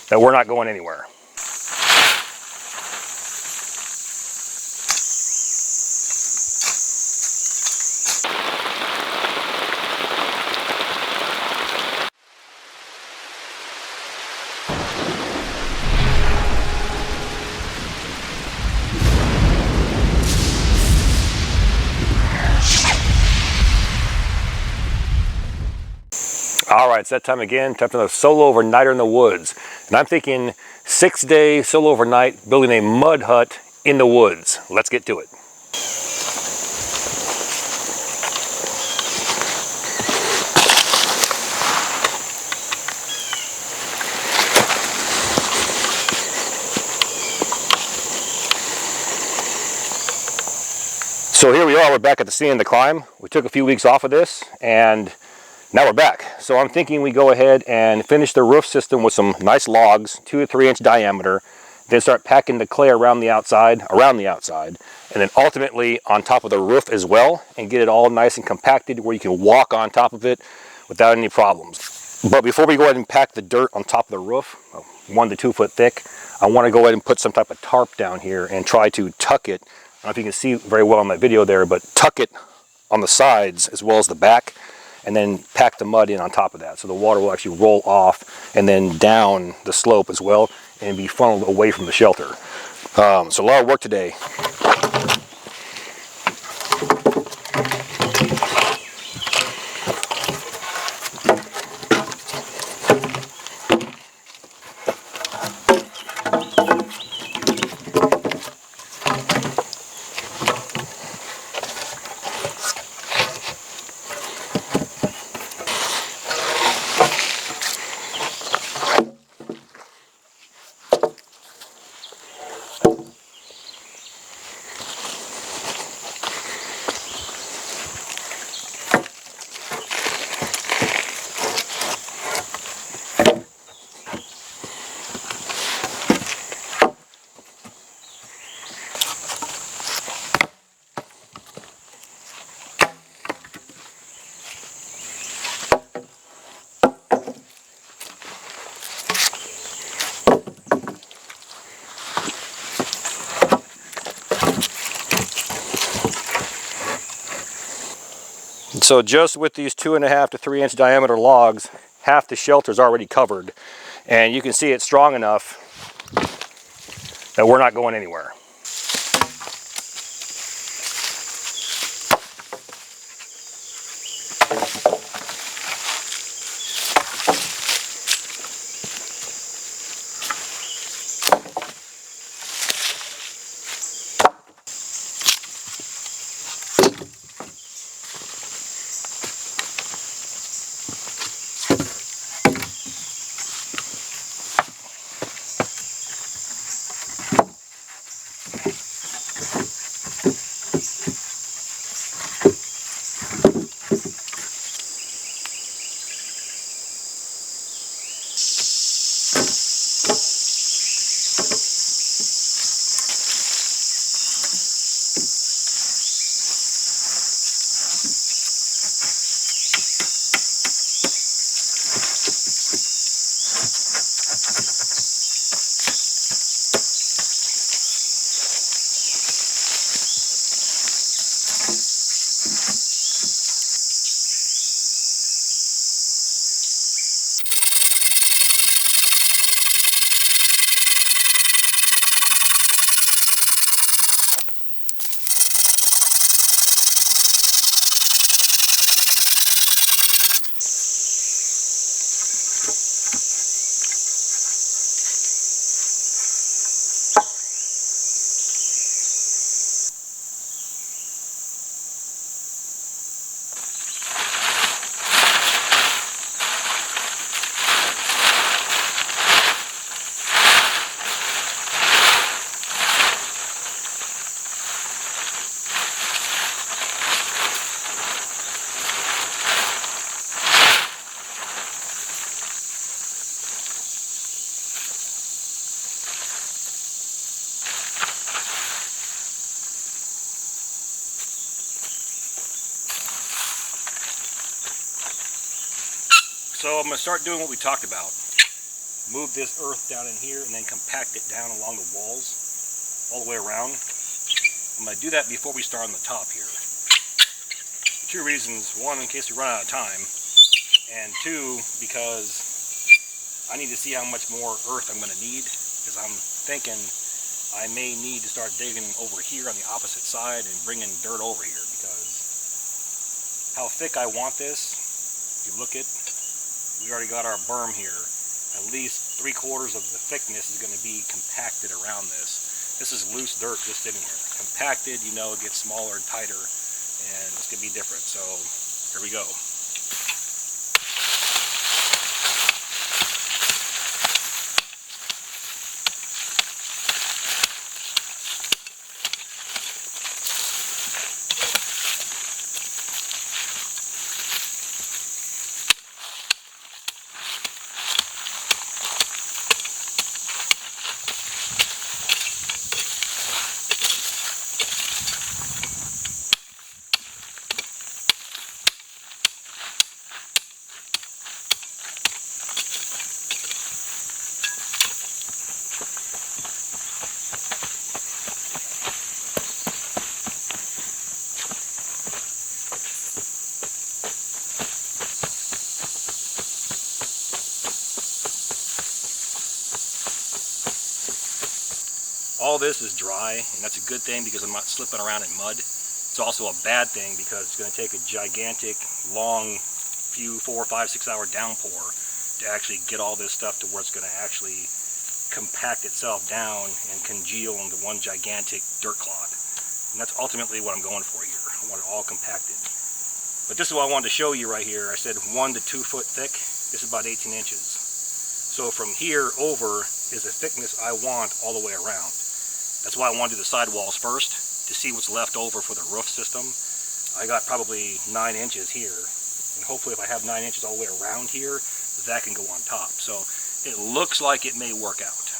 that we're not going anywhere. All right, it's that time again, time for the solo overnighter in the woods. And I'm thinking 6-day solo overnight building a mud hut in the woods. Let's get to it. So here we are, we're back at the scene of the climb. We took a few weeks off of this and now we're back. So I'm thinking we go ahead and finish the roof system with some nice logs, 2 to 3 inch diameter, then start packing the clay around the outside, and then ultimately on top of the roof as well, and get it all nice and compacted where you can walk on top of it without any problems. But before we go ahead and pack the dirt on top of the roof, 1 to 2 foot thick, I want to go ahead and put some type of tarp down here and try to tuck it. I don't know if you can see very well in my video there, but tuck it on the sides as well as the back, and then pack the mud in on top of that. So the water will actually roll off and then down the slope as well and be funneled away from the shelter. So a lot of work today. So just with these 2.5 to 3 inch diameter logs, half the shelter is already covered. And you can see it's strong enough that we're not going anywhere. So I'm going to start doing what we talked about. move this earth down in here and then compact it down along the walls all the way around. I'm going to do that before we start on the top here. Two reasons. One, in case we run out of time, and two, because I need to see how much more earth I'm going to need, because I'm thinking I may need to start digging over here on the opposite side and bringing dirt over here, because how thick I want this, if you look at, we already got our berm here, at least 3/4 of the thickness is going to be compacted around this. This is loose dirt just sitting here. Compacted, you know, it gets smaller and tighter, and it's going to be different. So here we go. All this is dry, and that's a good thing because I'm not slipping around in mud. It's also a bad thing because it's going to take a gigantic, long, 4, 5, 6 hour downpour to actually get all this stuff to where it's going to actually compact itself down and congeal into one gigantic dirt clod. And that's ultimately what I'm going for here. I want it all compacted. But this is what I wanted to show you right here. I said 1 to 2 foot thick. This is about 18 inches. So from here over is the thickness I want all the way around. That's why I want to do the sidewalls first, to see what's left over for the roof system. I got probably 9 inches here, and hopefully if I have 9 inches all the way around here, that can go on top. So it looks like it may work out.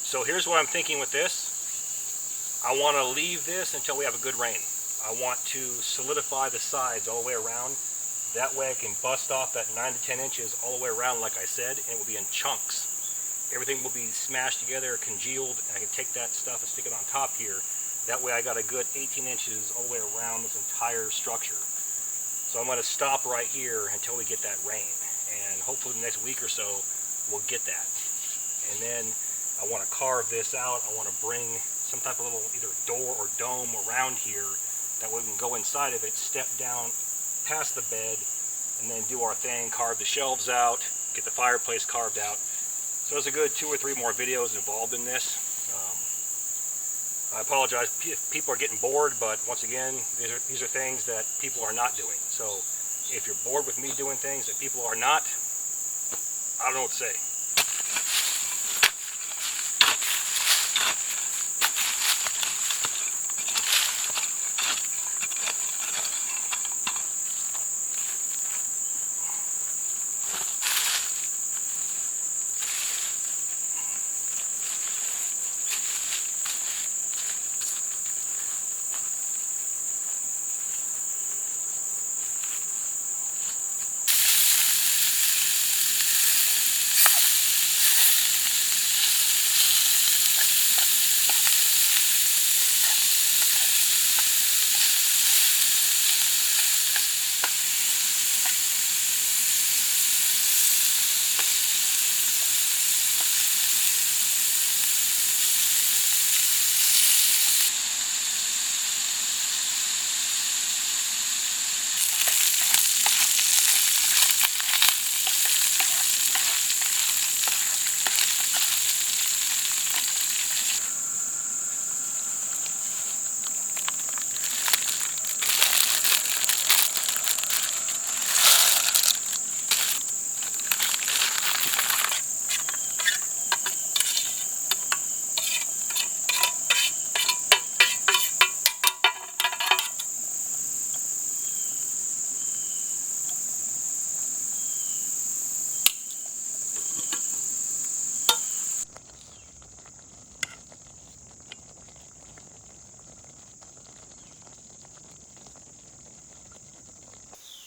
So here's what I'm thinking with this. I want to leave this until we have a good rain. I want to solidify the sides all the way around. That way I can bust off that 9 to 10 inches all the way around, like I said, and it will be in chunks. Everything will be smashed together, congealed, and I can take that stuff and stick it on top here. That way I got a good 18 inches all the way around this entire structure. So I'm going to stop right here until we get that rain. And hopefully the next week or so, we'll get that. And then I want to carve this out. I want to bring some type of little either door or dome around here. That way we can go inside of it, step down past the bed, and then do our thing, carve the shelves out, get the fireplace carved out. So there's a good 2 or 3 more videos involved in this. I apologize if people are getting bored, but once again, these are things that people are not doing. So if you're bored with me doing things that people are not, I don't know what to say.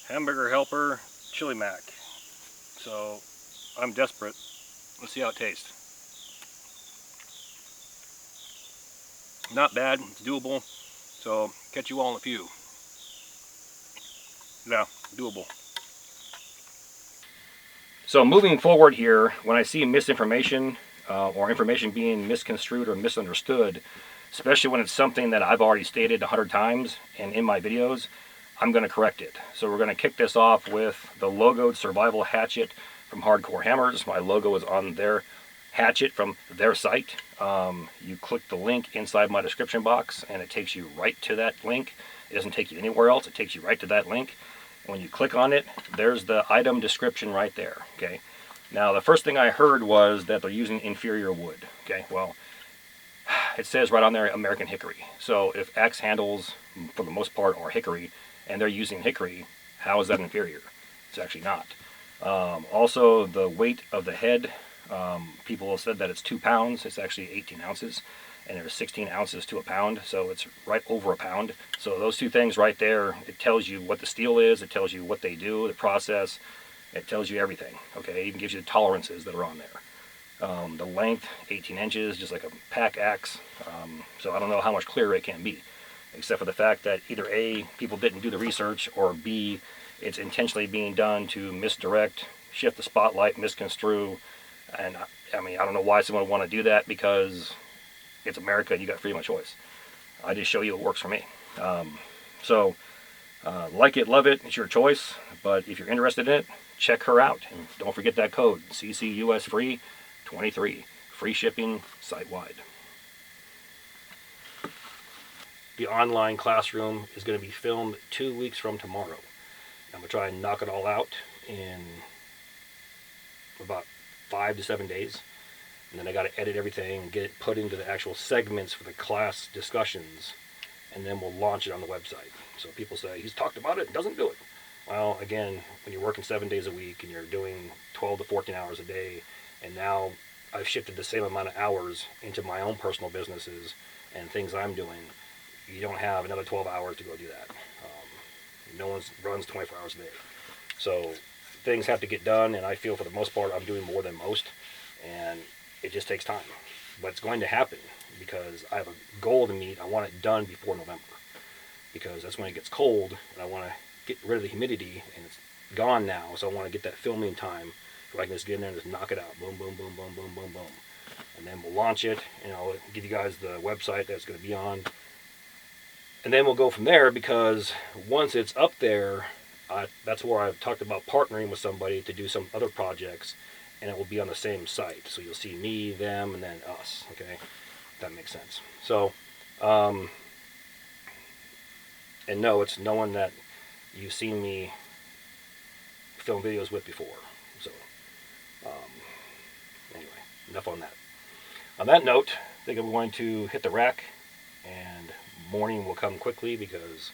Hamburger Helper Chili Mac. So I'm desperate. Let's see how it tastes. Not bad, it's doable. So catch you all in a few. Yeah, doable. So moving forward here, when I see misinformation or information being misconstrued or misunderstood, especially when it's something that I've already stated 100 times and in my videos, I'm going to correct it. So we're going to kick this off with the logoed survival hatchet from Hardcore Hammers. My logo is on their hatchet from their site. You click the link inside my description box and it takes you right to that link. It doesn't take you anywhere else, it takes you right to that link. And when you click on it, there's the item description right there. Okay. Now the first thing I heard was that they're using inferior wood. Okay, well, it says right on there American hickory. So if axe handles for the most part are hickory and they're using hickory, how is that inferior? It's actually not. Also the weight of the head, people have said that it's 2 pounds. It's actually 18 ounces and there's 16 ounces to a pound, so it's right over a pound. So those two things right there, it tells you what the steel is, it tells you what they do, the process, it tells you everything. Okay, it even gives you the tolerances that are on there. The length, 18 inches, just like a pack axe. So I don't know how much clearer it can be, except for the fact that either A, people didn't do the research, or B, it's intentionally being done to misdirect, shift the spotlight, misconstrue. And I mean, I don't know why someone would want to do that, because it's America and you got freedom of choice. I just show you what works for me. Like it, love it, it's your choice. But if you're interested in it, check her out. And don't forget that code, CCUSFREE23. Free shipping site-wide. The online classroom is going to be filmed 2 weeks from tomorrow. I'm going to try and knock it all out in about 5 to 7 days. And then I got to edit everything and get it put into the actual segments for the class discussions. And then we'll launch it on the website. So people say, he's talked about it and doesn't do it. Well, again, when you're working 7 days a week and you're doing 12 to 14 hours a day, and now I've shifted the same amount of hours into my own personal businesses and things I'm doing, you don't have another 12 hours to go do that. No one runs 24 hours a day. So things have to get done, and I feel for the most part I'm doing more than most, and it just takes time. But it's going to happen because I have a goal to meet. I want it done before November, because that's when it gets cold and I want to get rid of the humidity, and it's gone now, so I want to get that filming time so I can just get in there and just knock it out. Boom, boom, boom, boom, boom, boom, boom. And then we'll launch it, and I'll give you guys the website that's going to be on. And then we'll go from there, because once it's up there, that's where I've talked about partnering with somebody to do some other projects, and it will be on the same site. So you'll see me, them, and then us, okay? If that makes sense. So, and no, it's no one that you've seen me film videos with before. So, anyway, enough on that. On that note, I think I'm going to hit the rack, and morning will come quickly because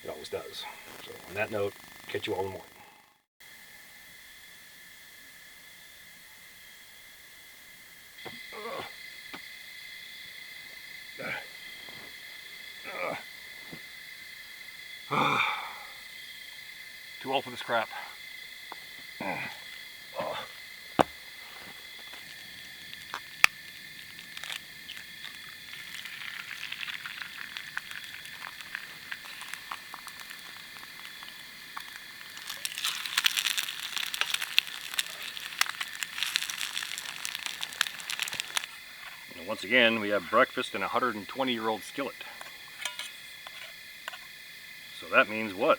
it always does. So on that note, catch you all in the morning. Too old for this crap. Once again, we have breakfast in a 120-year-old skillet. So that means what?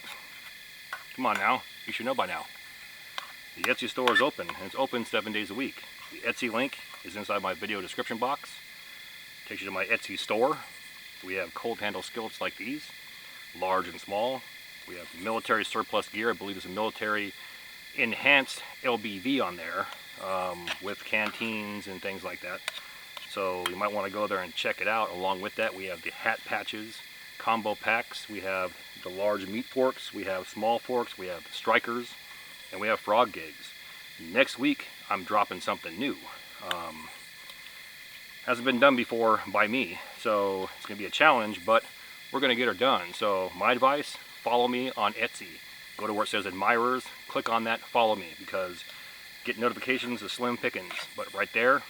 Come on now, you should know by now. The Etsy store is open, and it's open 7 days a week. The Etsy link is inside my video description box. Takes you to my Etsy store. We have cold handle skillets like these, large and small. We have military surplus gear. I believe there's a military enhanced LBV on there, with canteens and things like that. So you might want to go there and check it out. Along with that, we have the hat patches, combo packs. We have the large meat forks. We have small forks. We have strikers, and we have frog gigs. Next week, I'm dropping something new. Hasn't been done before by me, so it's going to be a challenge, but we're going to get her done. So my advice, follow me on Etsy. Go to where it says admirers, click on that, follow me, because get notifications is slim pickings. But right there,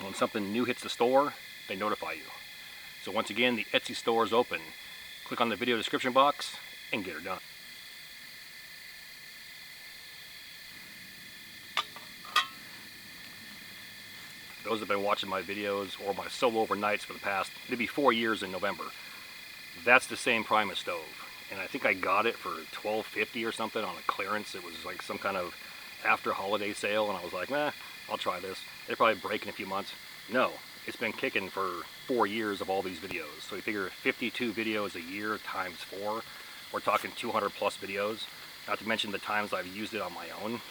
when something new hits the store, they notify you. So once again, the Etsy store is open. Click on the video description box and get her done. Those that have been watching my videos or my solo overnights for the past, it'll be 4 years in November. That's the same Primus stove. And I think I got it for $12.50 or something on a clearance. It was like some kind of after holiday sale, and I was like, nah, I'll try this. It'll probably break in a few months. No, it's been kicking for 4 years of all these videos. So you figure 52 videos a year times 4. We're talking 200 plus videos. Not to mention the times I've used it on my own.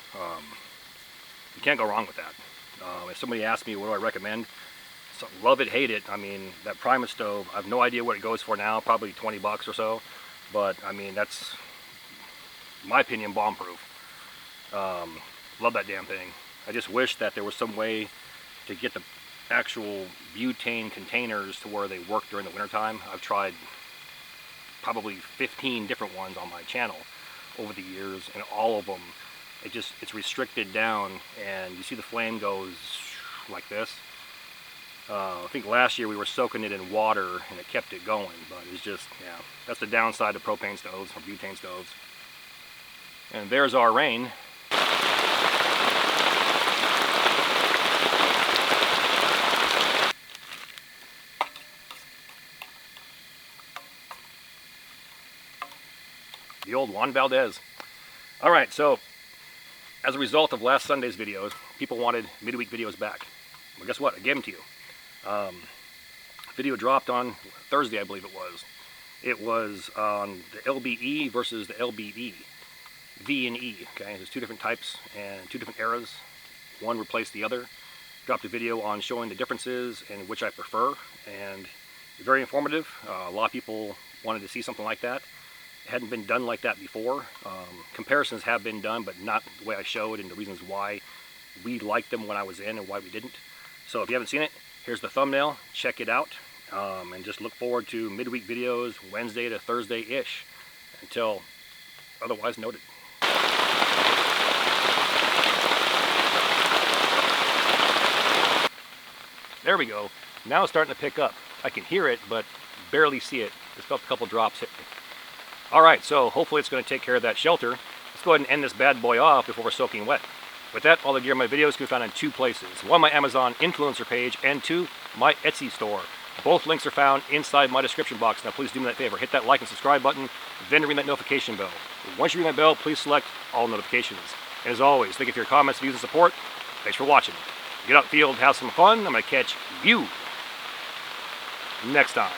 You can't go wrong with that. If somebody asks me what do I recommend, so love it, hate it. I mean, that Primus stove, I have no idea what it goes for now, probably 20 bucks or so. But I mean, that's, in my opinion, bomb-proof. Love that damn thing. I just wish that there was some way to get the actual butane containers to where they work during the wintertime. I've tried probably 15 different ones on my channel over the years, and all of them, it's restricted down, and you see the flame goes like this. I think last year we were soaking it in water and it kept it going, but it's just, yeah, that's the downside of propane stoves or butane stoves. And there's our rain. The old Juan Valdez. All right, so as a result of last Sunday's videos, people wanted midweek videos back. Well, guess what? I gave them to you. Video dropped on Thursday, I believe it was. It was on the LBE versus the LBE. V and E, okay? There's two different types and two different eras. One replaced the other. Dropped a video on showing the differences and which I prefer, and very informative. A lot of people wanted to see something like that. It hadn't been done like that before. Comparisons have been done, but not the way I showed, and the reasons why we liked them when I was in and why we didn't. So if you haven't seen it, here's the thumbnail. Check it out, and just look forward to midweek videos Wednesday to Thursday-ish until otherwise noted. There we go. Now it's starting to pick up. I can hear it, but barely see it. Just felt a couple drops hit me. All right, so hopefully it's going to take care of that shelter. Let's go ahead and end this bad boy off before we're soaking wet. With that, all the gear in my videos can be found in 2 places. 1, my Amazon influencer page, and 2, my Etsy store. Both links are found inside my description box. Now please do me that favor. Hit that like and subscribe button, then ring that notification bell. Once you ring that bell, please select all notifications. And as always, thank you for your comments, views, and support. Thanks for watching. Get out in the field, have some fun. I'm going to catch you next time.